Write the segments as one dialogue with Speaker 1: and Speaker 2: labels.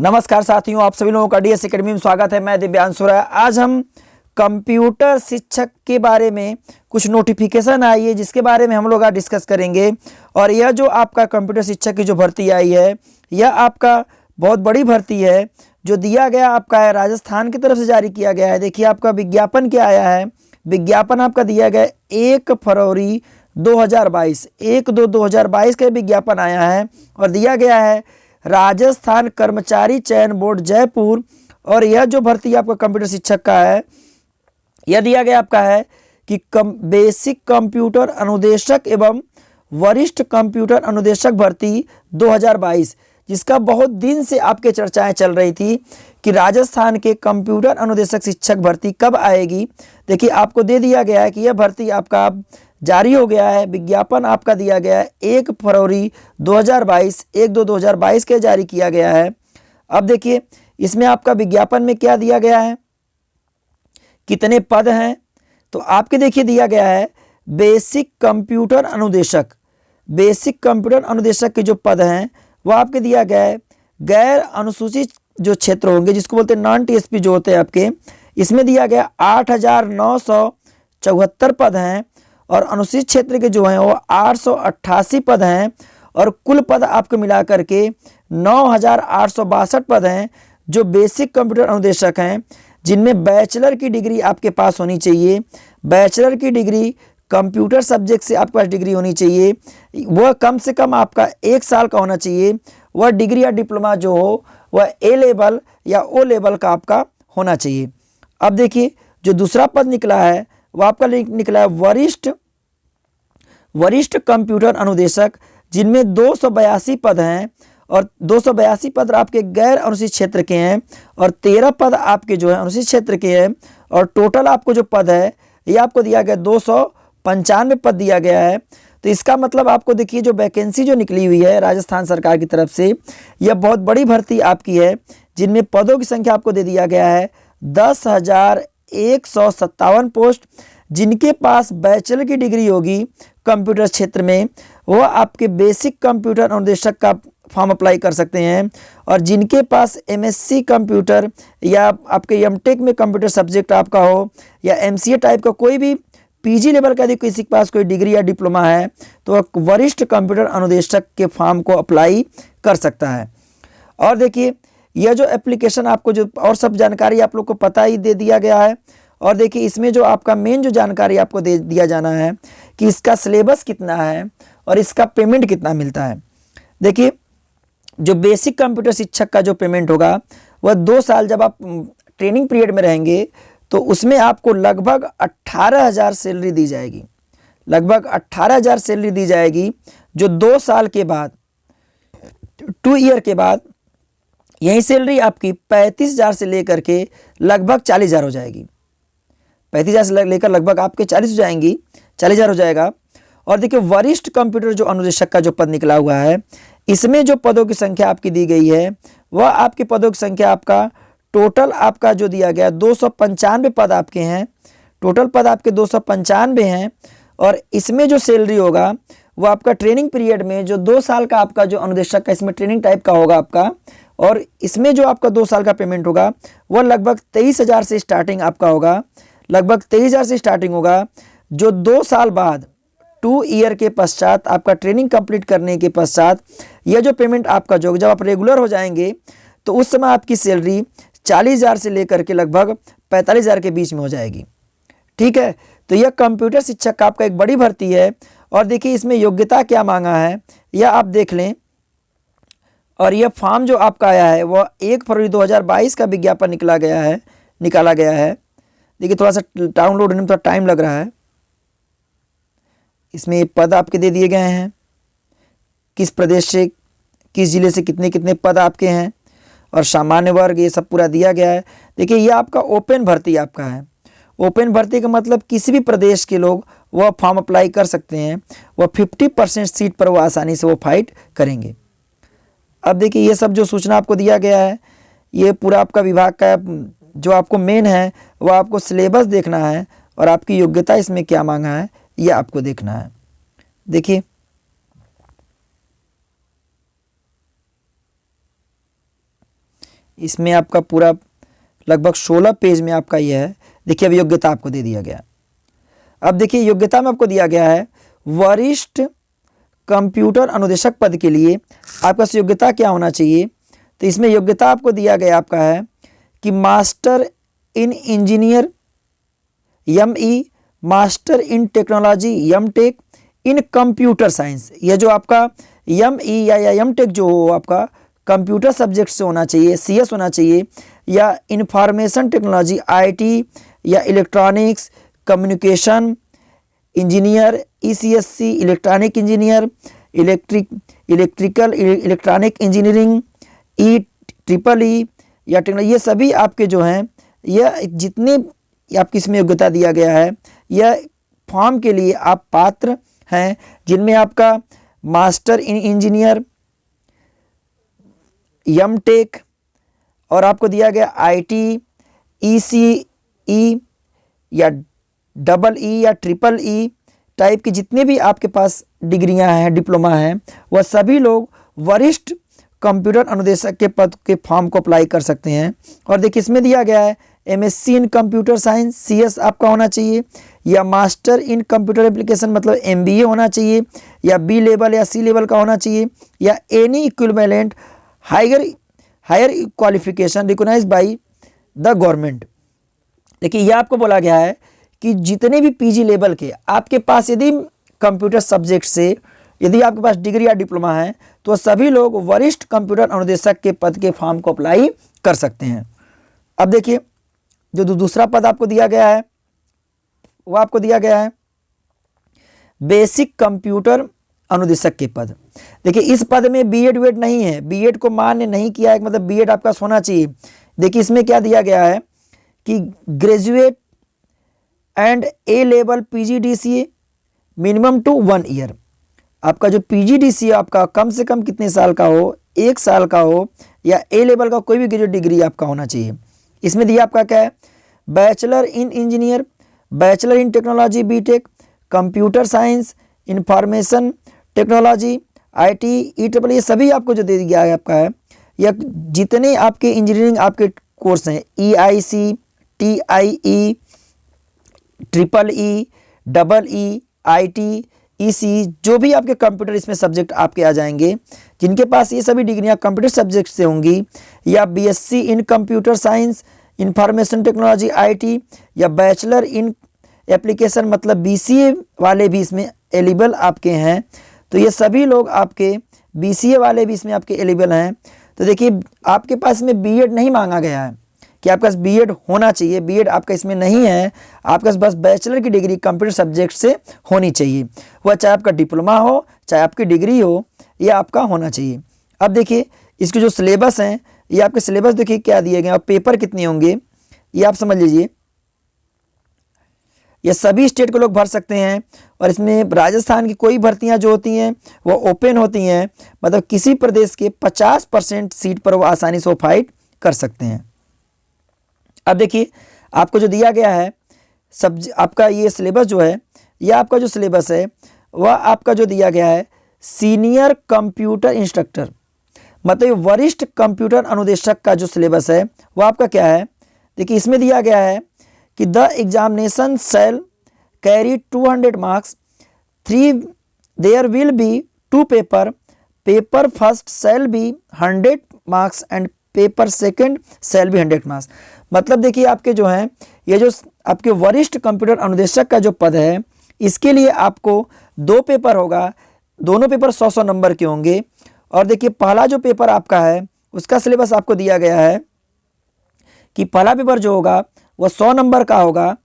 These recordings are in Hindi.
Speaker 1: नमस्कार साथियों, आप सभी लोगों का डीएस एकेडमी में स्वागत है। मैं दिव्यांशु राय। आज हम कंप्यूटर शिक्षक के बारे में कुछ नोटिफिकेशन आई है जिसके बारे में हम लोग आज डिस्कस करेंगे। और यह जो आपका कंप्यूटर शिक्षक की जो भर्ती आई है, यह आपका बहुत बड़ी भर्ती है जो दिया गया आपका है, राजस्थान की तरफ से जारी किया गया है। देखिए आपका विज्ञापन क्या आया है। विज्ञापन आपका दिया गया 1 फरवरी 2022, 1/2/2022 का विज्ञापन आया है और दिया गया है राजस्थान कर्मचारी चयन बोर्ड जयपुर। और यह जो भर्ती आपका कंप्यूटर शिक्षक का है, यह दिया गया आपका है कि बेसिक कंप्यूटर अनुदेशक एवं वरिष्ठ कंप्यूटर अनुदेशक भर्ती 2022, जिसका बहुत दिन से आपके चर्चाएं चल रही थी कि राजस्थान के कंप्यूटर अनुदेशक शिक्षक भर्ती कब आएगी। देखिए आपको दे दिया गया है कि यह भर्ती आपका जारी हो गया है। विज्ञापन आपका दिया गया है 1 फरवरी 2022, 1/2/2022 के जारी किया गया है। अब देखिए इसमें आपका विज्ञापन में क्या दिया गया है, कितने पद हैं। तो आपके देखिए दिया गया है बेसिक कंप्यूटर अनुदेशक। बेसिक कंप्यूटर अनुदेशक के जो पद हैं वो आपके दिया गया है गैर अनुसूचित जो क्षेत्र होंगे, जिसको बोलते हैं नॉन टीएसपी जो होते हैं आपके, इसमें दिया गया 8,974 पद हैं। और अनुसूचित क्षेत्र के जो हैं वो 888 पद हैं। और कुल पद आपको मिला करके 9,862 पद हैं जो बेसिक कंप्यूटर अनुदेशक हैं, जिनमें बैचलर की डिग्री आपके पास होनी चाहिए। बैचलर की डिग्री कंप्यूटर सब्जेक्ट से आपके पास डिग्री होनी चाहिए। वह कम से कम आपका 1 साल का होना चाहिए। वह डिग्री या डिप्लोमा जो हो वह ए लेवल या ओ लेवल का आपका होना चाहिए। अब देखिए जो दूसरा पद निकला है वह आपका निकला है वरिष्ठ कंप्यूटर अनुदेशक, जिनमें 282 पद हैं। और 282 पद आपके गैर अनुसूचित क्षेत्र के हैं और 13 पद आपके जो है अनुसूचित क्षेत्र के हैं। और टोटल आपको जो पद है ये आपको दिया गया 295 पद दिया गया है। तो इसका मतलब आपको देखिए जो वैकेंसी जो निकली हुई है राजस्थान सरकार की तरफ से, यह बहुत बड़ी भर्ती आपकी है, जिनमें पदों की संख्या आपको दे दिया गया है 10,157 पोस्ट। जिनके पास बैचलर की डिग्री होगी कंप्यूटर क्षेत्र में, वो आपके बेसिक कंप्यूटर अनुदेशक का फॉर्म अप्लाई कर सकते हैं। और जिनके पास एमएससी कंप्यूटर या आपके एमटेक में कंप्यूटर सब्जेक्ट आपका हो या एमसीए टाइप का कोई भी पीजी लेवल का यदि किसी के पास कोई डिग्री या डिप्लोमा है तो वरिष्ठ कंप्यूटर अनुदेशक के फॉर्म को अप्लाई कर सकता है। और देखिए यह जो एप्लीकेशन आपको जो और सब जानकारी आप लोग को पता ही दे दिया गया है। और देखिए इसमें जो आपका मेन जो जानकारी आपको दे दिया जाना है कि इसका सिलेबस कितना है और इसका पेमेंट कितना मिलता है। देखिए जो बेसिक कंप्यूटर शिक्षक का जो पेमेंट होगा वह 2 साल जब आप ट्रेनिंग पीरियड में रहेंगे तो उसमें आपको लगभग 18,000 सैलरी दी जाएगी। लगभग 18,000 सैलरी दी जाएगी, जो 2 साल के बाद 2 ईयर के बाद यही सैलरी आपकी 35,000 से लेकर के लगभग 40,000 हो जाएगी। 35,000 से लेकर लगभग आपके 40,000 हो जाएगा। और देखिए वरिष्ठ कंप्यूटर जो अनुदेशक का जो पद निकला हुआ है, इसमें जो पदों की संख्या आपकी दी गई है वह आपके पदों की संख्या आपका टोटल आपका जो दिया गया 295 पद आपके हैं। टोटल पद आपके 295 हैं। और इसमें जो सैलरी होगा वो आपका ट्रेनिंग पीरियड में जो 2 साल का आपका जो अनुदेशक का इसमें ट्रेनिंग टाइप का होगा आपका, और इसमें जो आपका 2 साल का पेमेंट होगा वह लगभग 23,000 से स्टार्टिंग आपका होगा। लगभग 23,000 से स्टार्टिंग होगा, जो 2 साल बाद 2 ईयर के पश्चात आपका ट्रेनिंग कंप्लीट करने के पश्चात यह जो पेमेंट आपका जो जब आप रेगुलर हो जाएंगे तो उस समय आपकी सैलरी 40,000 से लेकर के लगभग 45,000 के बीच में हो जाएगी। ठीक है, तो यह कंप्यूटर शिक्षक का आपका एक बड़ी भर्ती है। और देखिए इसमें योग्यता क्या मांगा है यह आप देख लें। और यह फॉर्म जो आपका आया है वह 1 फरवरी 2022 का विज्ञापन निकाला गया है। देखिए थोड़ा सा डाउनलोड होने में थोड़ा टाइम लग रहा है। इसमें पद आपके दे दिए गए हैं, किस प्रदेश से किस जिले से कितने कितने पद आपके हैं, और सामान्य वर्ग ये सब पूरा दिया गया है। देखिए ये आपका ओपन भर्ती आपका है। ओपन भर्ती का मतलब किसी भी प्रदेश के लोग वह फॉर्म अप्लाई कर सकते हैं। वह 50% सीट पर वो आसानी से वो फाइट करेंगे। अब देखिए ये सब जो सूचना आपको दिया गया है, ये पूरा आपका विभाग का जो आपको मेन है वह आपको सिलेबस देखना है और आपकी योग्यता इसमें क्या मांगा है ये आपको देखना है। देखिए इसमें आपका पूरा लगभग 16 पेज में आपका ये है। देखिए अब योग्यता आपको दे दिया गया। अब देखिए योग्यता में आपको दिया गया है वरिष्ठ कंप्यूटर अनुदेशक पद के लिए आपके पास योग्यता क्या होना चाहिए। तो इसमें योग्यता आपको दिया गया आपका है कि master in engineer ME, master in technology MTech, in computer science. यह जो आपका ME या MTech जो हो आपका कंप्यूटर सब्जेक्ट से होना चाहिए, CS होना चाहिए, या इंफॉर्मेशन टेक्नोलॉजी IT या electronics communication engineer ECSC, electronic engineer electrical electronic engineering EEE या टेक्नोलॉजी, ये सभी आपके जो हैं यह जितने आपकी इसमें योग्यता दिया गया है यह फॉर्म के लिए आप पात्र हैं, जिनमें आपका मास्टर इन इंजीनियर MTech और आपको दिया गया IT ECE या EE या EEE टाइप की जितने भी आपके पास डिग्रियां हैं, डिप्लोमा हैं, वह सभी लोग वरिष्ठ कंप्यूटर अनुदेशक के पद के फॉर्म को अप्लाई कर सकते हैं। और देखिए इसमें दिया गया है MSc in computer science CS आपका होना चाहिए, या मास्टर इन कंप्यूटर एप्लीकेशन मतलब MBA होना चाहिए, या B लेवल या C लेवल का होना चाहिए, या any equivalent higher qualification recognised by the government. देखिए यह आपको बोला गया है कि जितने भी PG लेवल के आपके पास यदि कंप्यूटर सब्जेक्ट से यदि आपके पास डिग्री या डिप्लोमा है तो सभी लोग वरिष्ठ कंप्यूटर अनुदेशक के पद के फॉर्म को अप्लाई कर सकते हैं। अब देखिए जो दूसरा पद आपको दिया गया है वो आपको दिया गया है बेसिक कंप्यूटर अनुदेशक के पद। देखिए इस पद में BEd नहीं है, BEd को मान्य नहीं किया है, मतलब BEd आपका होना चाहिए। देखिए इसमें क्या दिया गया है कि graduate and A level PGDCA minimum two 1 year. आपका जो PGDCA आपका कम से कम कितने साल का हो, 1 साल का हो, या A लेवल का कोई भी ग्रेजुएट डिग्री आपका होना चाहिए। इसमें दिया आपका क्या है bachelor in engineer, bachelor in technology BTech, computer science, information technology IT EEE, ये सभी आपको जो दे दिया है आपका है, या जितने आपके इंजीनियरिंग आपके कोर्स हैं EIC TIE EEE EE IT EC, जो भी आपके कंप्यूटर इसमें सब्जेक्ट आपके आ जाएंगे, जिनके पास ये सभी डिग्रियां कंप्यूटर सब्जेक्ट से होंगी, या BSc in computer science information technology IT, या बैचलर इन एप्लीकेशन मतलब BCA वाले भी इसमें एलिजिबल आपके हैं। तो ये सभी लोग आपके BCA वाले भी इसमें आपके एलिजिबल हैं। तो देखिए आपके पास में BEd नहीं मांगा गया है कि आपके पास BEd होना चाहिए, BEd आपका इसमें नहीं है, आपके पास बस बैचलर की डिग्री कंप्यूटर सब्जेक्ट से होनी चाहिए, वह चाहे आपका डिप्लोमा हो चाहे आपकी डिग्री हो, यह आपका होना चाहिए। अब देखिए इसके जो सिलेबस हैं, ये आपके सिलेबस देखिए क्या दिए गए और पेपर कितने होंगे ये आप समझ लीजिए। ये सभी स्टेट के लोग भर सकते हैं, और इसमें राजस्थान की कोई भर्तियां जो होती हैं वो ओपन होती हैं, मतलब किसी प्रदेश के 50% सीट पर वो आसानी से फाइट कर सकते हैं। अब देखिए आपको जो दिया गया है आपका ये सिलेबस जो है, यह आपका जो सिलेबस है वह आपका जो दिया गया है सीनियर कंप्यूटर इंस्ट्रक्टर, मतलब वरिष्ठ कंप्यूटर अनुदेशक का जो सिलेबस है वह आपका क्या है। देखिए इसमें दिया गया है कि the examination shall carry 200 marks, 3 there will be 2 paper first shall be 100 marks and paper second shall be 100 marks. मतलब देखिए आपके जो हैं ये जो आपके वरिष्ठ कंप्यूटर अनुदेशक का जो पद है, इसके लिए आपको 2 पेपर होगा, दोनों पेपर 100-100 नंबर के होंगे। और देखिए पहला जो पेपर आपका है उसका सिलेबस आपको दिया गया है कि पहला पेपर जो होगा वह 100 नंबर का होगा,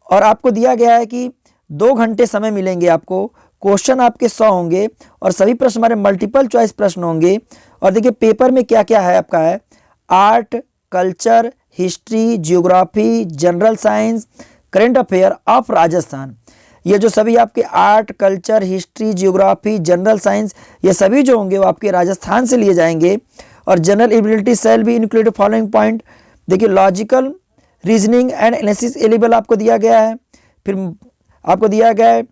Speaker 1: और आपको दिया गया है कि 2 घंटे समय मिलेंगे आपको, क्वेश्चन आपके 100 होंगे और सभी प्रश्न हमारे मल्टीपल चॉइस प्रश्न होंगे। और देखिए पेपर में क्या क्या है आपका है art, culture, history, geography, general science, current affair of Rajasthan. ये जो सभी आपके art, culture, history, geography, general science, ये सभी जो होंगे वो आपके राजस्थान से लिए जाएंगे। और general ability shall be include following point. देखिए logical reasoning and analysis eligible आपको दिया गया है। फिर आपको दिया गया है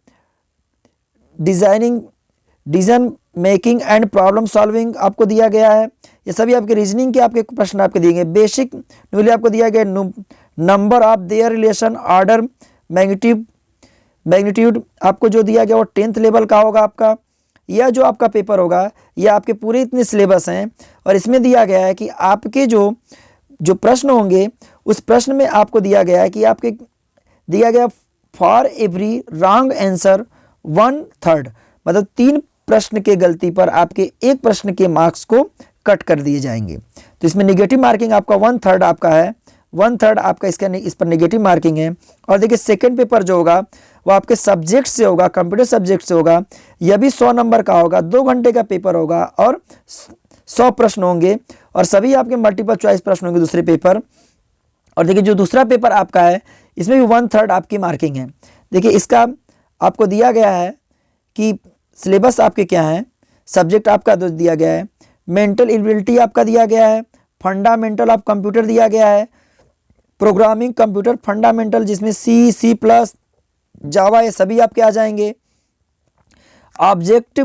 Speaker 1: design making and problem solving आपको दिया गया है, ये सभी आपके रीजनिंग के आपके प्रश्न आपके दिए गए। बेसिक न्यूली आपको दिया गया number of their relation, order, magnitude आपको जो दिया गया वो 10th लेवल का होगा आपका। यह जो आपका पेपर होगा ये आपके पूरे इतने सिलेबस हैं और इसमें दिया गया है कि आपके जो प्रश्न होंगे उस प्रश्न में आपको दिया गया है कि आपके दिया गया फॉर एवरी रॉन्ग आंसर 1/3, मतलब 3 प्रश्न के गलती पर आपके एक प्रश्न के मार्क्स को कट कर दिए जाएंगे। तो इसमें नेगेटिव मार्किंग आपका 1/3 आपका है, 1/3 आपका इस पर नेगेटिव मार्किंग है। और देखिए सेकंड पेपर जो होगा वो आपके सब्जेक्ट से होगा, कंप्यूटर सब्जेक्ट से होगा। यह भी 100 नंबर का होगा, 2 घंटे का पेपर होगा और 100 प्रश्न होंगे और सभी आपके मल्टीपल चॉइस प्रश्न होंगे दूसरे पेपर। और देखिए जो दूसरा पेपर आपका है इसमें भी 1/3 आपकी मार्किंग है। देखिए इसका आपको दिया गया है कि सिलेबस आपके क्या है, सब्जेक्ट आपका दिया गया है, मेंटल एबिलिटी आपका दिया गया है, फंडामेंटल ऑफ कंप्यूटर दिया गया है, प्रोग्रामिंग कंप्यूटर फंडामेंटल जिसमें C प्लस जावा ये सभी आपके आ जाएंगे, object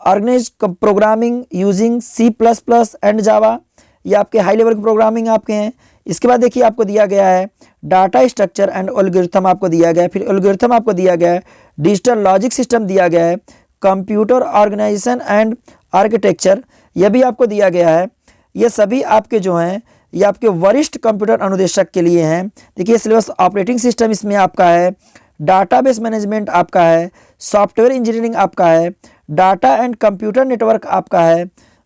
Speaker 1: organize programming using C++ and Java, ये आपके हाई लेवल के प्रोग्रामिंग आपके हैं। इसके बाद देखिए आपको दिया गया है डाटा स्ट्रक्चर एंड एल्गोरिथम आपको दिया गया है, फिर एल्गोरिथम आपको दिया गया है, डिजिटल लॉजिक सिस्टम दिया गया है, कंप्यूटर ऑर्गेनाइजेशन एंड आर्किटेक्चर यह भी आपको दिया गया है। ये सभी आपके जो हैं ये आपके वरिष्ठ कंप्यूटर अनुदेशक के लिए हैं। देखिए सिलेबस ऑपरेटिंग सिस्टम इसमें आपका है, डाटाबेस मैनेजमेंट आपका है, सॉफ्टवेयर इंजीनियरिंग आपका है, डाटा एंड कंप्यूटर नेटवर्क आपका है।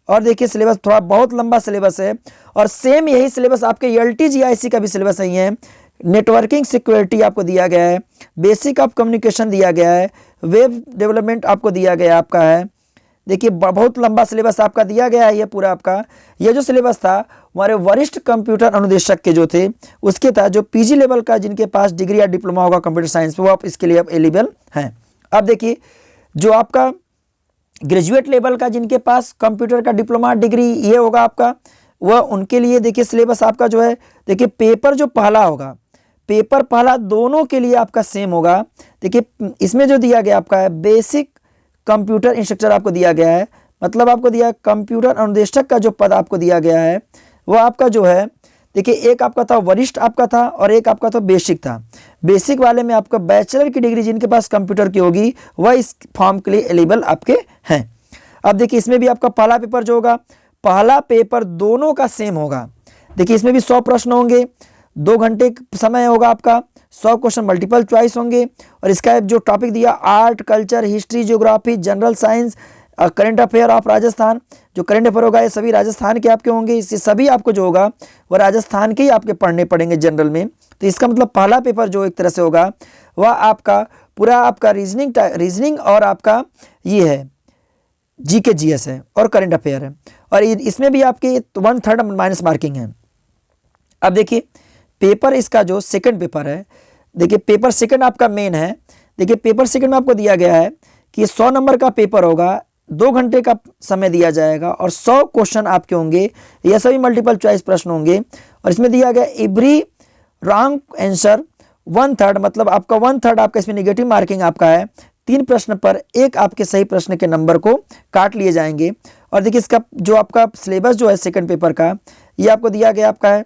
Speaker 1: और देखिए सिलेबस थोड़ा बहुत लंबा सिलेबस है और सेम यही सिलेबस आपके LTGIC का भी सिलेबस नहीं है। नेटवर्किंग सिक्योरिटी आपको दिया गया है, बेसिक ऑफ कम्युनिकेशन दिया गया है, वेब डेवलपमेंट आपको दिया गया आपका है। देखिए बहुत लंबा सिलेबस आपका दिया गया है। ये पूरा आपका ये जो सिलेबस था हमारे वरिष्ठ कंप्यूटर अनुदेशक के जो थे उसके था, जो PG लेवल का जिनके पास डिग्री या डिप्लोमा होगा कंप्यूटर साइंस में वो आप इसके लिए आप एलिजिबल हैं। अब देखिए जो आपका ग्रेजुएट लेवल का जिनके पास कंप्यूटर का डिप्लोमा डिग्री ये होगा आपका, वह उनके लिए देखिए सिलेबस आपका जो है, देखिए पेपर जो पहला होगा, पेपर पहला दोनों के लिए आपका सेम होगा। देखिए इसमें जो दिया गया आपका है बेसिक कंप्यूटर इंस्ट्रक्टर आपको दिया गया है, मतलब आपको दिया कंप्यूटर अनुदेशक का जो पद आपको दिया गया है वह आपका जो है देखिए एक आपका था वरिष्ठ आपका था और एक आपका था बेसिक था। बेसिक वाले में आपका बैचलर की डिग्री जिनके पास कंप्यूटर की होगी वह इस फॉर्म के लिए एलिजिबल आपके हैं। अब देखिए इसमें भी आपका पहला पेपर जो होगा, पहला पेपर दोनों का सेम होगा। देखिए इसमें भी 100 प्रश्न होंगे, 2 घंटे समय होगा आपका, 100 क्वेश्चन मल्टीपल चॉइस होंगे और इसका जो टॉपिक दिया art, culture, history, geography, general science, current affair of Rajasthan. जो करंट अफेयर होगा ये सभी राजस्थान के आपके होंगे, इससे सभी आपको जो होगा वह राजस्थान के ही आपके पढ़ने पड़ेंगे जनरल में। तो इसका मतलब पहला पेपर जो एक तरह से होगा वह आपका पूरा आपका रीजनिंग और आपका ये है GK GS है और करंट अफेयर है और इसमें भी आपके 1/3 माइनस मार्किंग है। अब देखिए पेपर इसका जो सेकंड पेपर है, देखिए पेपर सेकंड आपका मेन है। देखिए पेपर सेकंड में आपको दिया गया है कि 100 नंबर का पेपर होगा, 2 घंटे का समय दिया जाएगा और 100 क्वेश्चन आपके होंगे, यह सभी मल्टीपल चॉइस प्रश्न होंगे और इसमें दिया गया एवरी रॉन्ग आंसर 1/3, मतलब आपका 1/3 आपका इसमें नेगेटिव मार्किंग आपका है। 3 प्रश्न पर एक आपके सही प्रश्न के नंबर को काट लिए जाएंगे। और देखिए इसका जो आपका सिलेबस जो है सेकंड पेपर का ये आपको दिया गया आपका है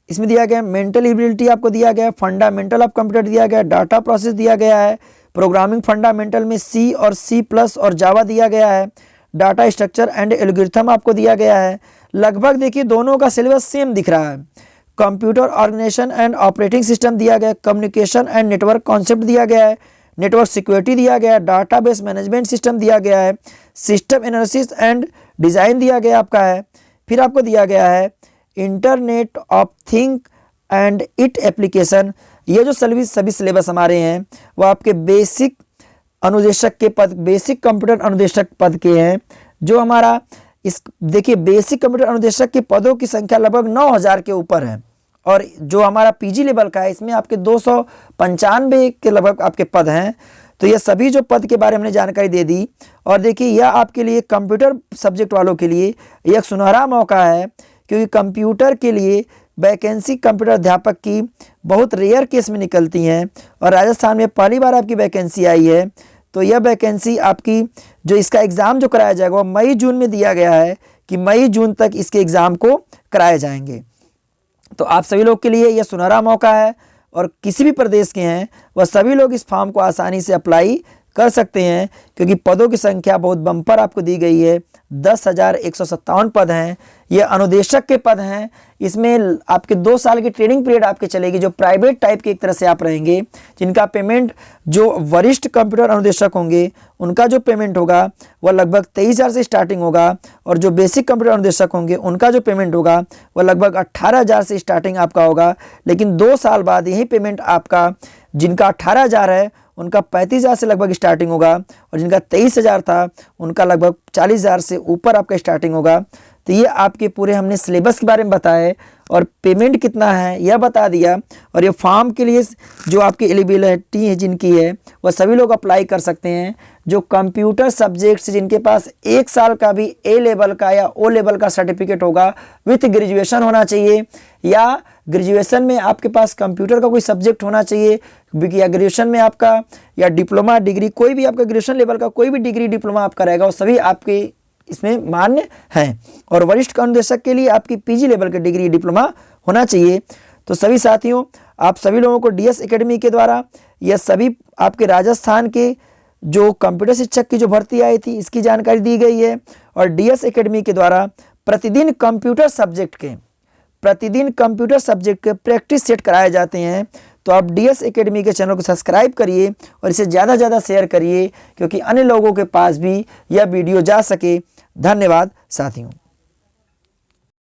Speaker 1: इसमें दिया गया मेंटल एबिलिटी आपको दिया गया, फंडामेंटल ऑफ कंप्यूटर दिया गया, डाटा प्रोसेस दिया गया है, प्रोग्रामिंग फंडामेंटल में C और C+ और जावा दिया गया है, डाटा स्ट्रक्चर एंड एल्गोरिथम आपको दिया गया है। लगभग देखिए दोनों का सिलेबस सेम दिख रहा है। Computer organisation and operating system दिया गया, कम्युनिकेशन एंड नेटवर्क कॉन्सेप्ट दिया गया है, नेटवर्क सिक्योरिटी दिया गया है, डाटाबेस मैनेजमेंट सिस्टम दिया गया है, सिस्टम एनालिसिस एंड डिज़ाइन दिया गया आपका है। फिर आपको दिया गया है internet of think and it application. ये जो सभी सिलेबस हमारे हैं वो आपके बेसिक अनुदेशक के पद, बेसिक कंप्यूटर अनुदेशक पद के हैं। जो हमारा इस देखिए बेसिक कंप्यूटर अनुदेशक के पदों की संख्या लगभग 9000 के ऊपर है और जो हमारा PG लेवल का है इसमें आपके 295 के लगभग आपके पद हैं। तो ये सभी जो पद के बारे में हमने जानकारी दे दी और देखिए यह आपके लिए कंप्यूटर सब्जेक्ट वालों के लिए यह एक सुनहरा मौका है, क्योंकि कंप्यूटर के लिए वैकेंसी कंप्यूटर अध्यापक की बहुत रेयर केस में निकलती हैं और राजस्थान में पहली बार आपकी वैकेंसी आई है। तो यह वैकेंसी आपकी जो इसका एग्ज़ाम जो कराया जाएगा वो मई जून में दिया गया है कि मई जून तक इसके एग्ज़ाम को कराए जाएंगे। तो आप सभी लोग के लिए यह सुनहरा मौका है और किसी भी प्रदेश के हैं वह सभी लोग इस फॉर्म को आसानी से अप्लाई कर सकते हैं, क्योंकि पदों की संख्या बहुत बम्पर आपको दी गई है। 10,157 पद हैं। ये अनुदेशक के पद हैं। इसमें आपके 2 साल की ट्रेनिंग पीरियड आपके चलेगी, जो प्राइवेट टाइप की एक तरह से आप रहेंगे, जिनका पेमेंट जो वरिष्ठ कंप्यूटर अनुदेशक होंगे उनका जो पेमेंट होगा वह लगभग 23,000 से स्टार्टिंग होगा, और जो बेसिक कंप्यूटर अनुदेशक होंगे उनका जो पेमेंट होगा वह लगभग 18,000 से स्टार्टिंग आपका होगा। लेकिन 2 साल बाद यही पेमेंट आपका, जिनका 18,000 है उनका 35,000 से लगभग स्टार्टिंग होगा, और जिनका 23,000 था उनका लगभग 40,000 से ऊपर आपका स्टार्टिंग होगा। तो ये आपके पूरे हमने सिलेबस के बारे में बताया और पेमेंट कितना है यह बता दिया। और ये फॉर्म के लिए जो आपकी एलिजिबिलिटी है जिनकी है वह सभी लोग अप्लाई कर सकते हैं, जो कंप्यूटर सब्जेक्ट से जिनके पास 1 साल का भी ए लेवल का या ओ लेवल का सर्टिफिकेट होगा विथ ग्रेजुएशन होना चाहिए, या ग्रेजुएशन में आपके पास कंप्यूटर का कोई सब्जेक्ट होना चाहिए, या ग्रेजुएशन में आपका या डिप्लोमा डिग्री कोई भी आपका ग्रेजुएशन लेवल का कोई भी डिग्री डिप्लोमा आपका रहेगा वो सभी आपके इसमें मान्य हैं। और वरिष्ठ अनुदेशक के लिए आपकी पीजी लेवल की डिग्री डिप्लोमा होना चाहिए। तो सभी साथियों, आप सभी लोगों को डीएस एकेडमी के द्वारा यह सभी आपके राजस्थान के जो कंप्यूटर शिक्षक की जो भर्ती आई थी इसकी जानकारी दी गई है। और डीएस एकेडमी के द्वारा प्रतिदिन कंप्यूटर सब्जेक्ट के प्रैक्टिस सेट कराए जाते हैं। तो आप डीएस एकेडमी के चैनल को सब्सक्राइब करिए और इसे ज़्यादा से ज़्यादा शेयर करिए, क्योंकि अन्य लोगों के पास भी यह वीडियो जा सके। धन्यवाद साथियों।